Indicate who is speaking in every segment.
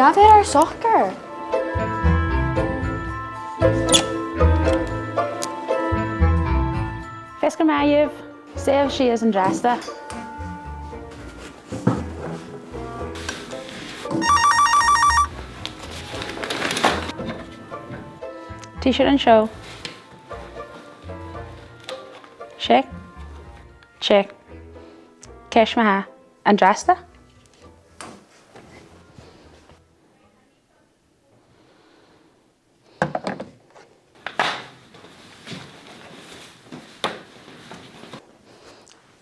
Speaker 1: Gafir our soccer.
Speaker 2: Fisker Mayev, save she is and dressed. T-shirt and show. Check. Check. Cash maha. And dressed.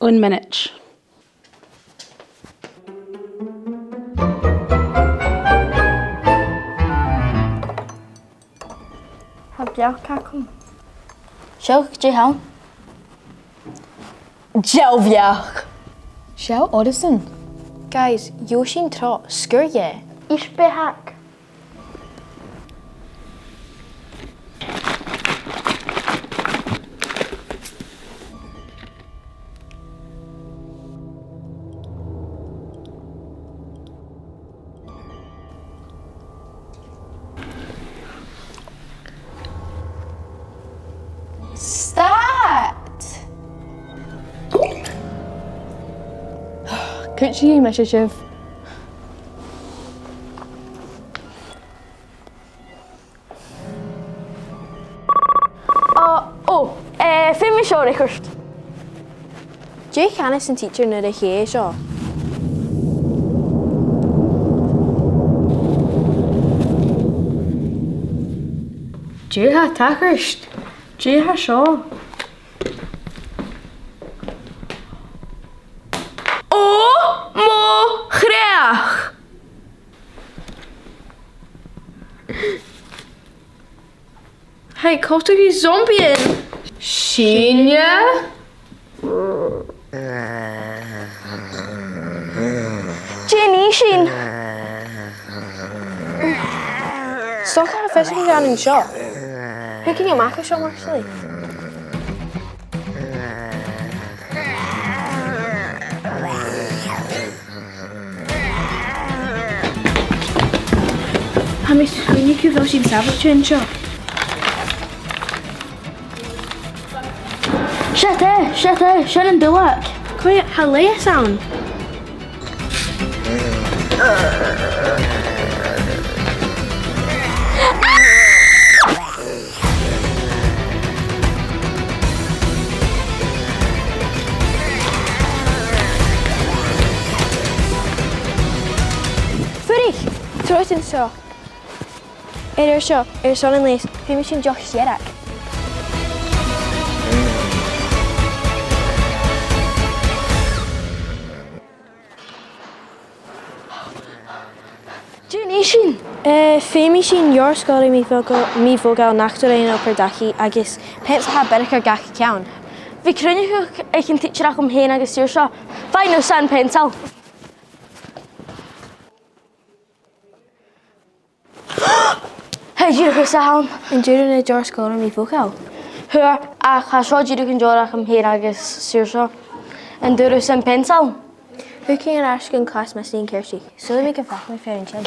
Speaker 2: Un minute.
Speaker 1: Have you come?
Speaker 3: Show, do you Jelviach.
Speaker 1: Shell Odison. Guys, Yoshin trot, skur ye.
Speaker 3: Ich behak.
Speaker 1: Stat!
Speaker 3: Kuchi, Meshachev. Film show record.
Speaker 1: Jake Hannes and teacher na de here show.
Speaker 3: Jeha Takerst. Jeha Shaw. Oh, mo graag. Hey, komt er die zombie in? Zie je?
Speaker 1: Jenny, Shin. Stock had a fishing down in shop. Who can you make a shop actually?
Speaker 3: Hamis, when you could wel zien savage in shop. Shut and do work.
Speaker 1: Quiet, hilarious sound. Furry, throw it in so. Er show, son and lace, famous in Josh Yerak.
Speaker 3: Shin.
Speaker 1: Famous in your school mi fogal nachtor ein op rdaich agus pets ha berker gach cawn.
Speaker 3: Vi crynnu I can teach ac hen agus sir seo. Fai no sand pencil. Hey, you go sound.
Speaker 1: And during the your school mi fogal.
Speaker 3: Hur a chasho you can draw ac hen agus sir seo. And do sand pencil.
Speaker 1: Who can ask in class missing Kirsty? So they make a fuck my fair and chill.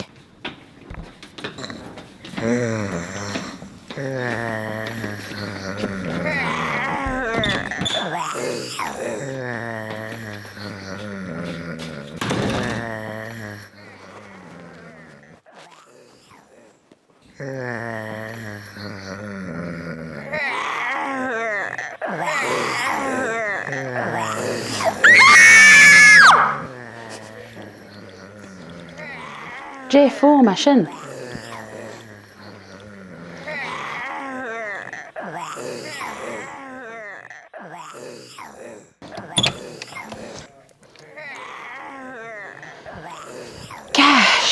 Speaker 2: J4 machine.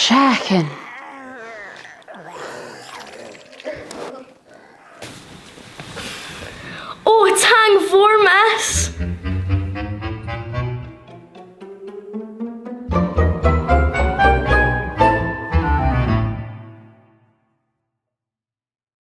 Speaker 2: Shaken.
Speaker 3: Oh, it's hang for mess.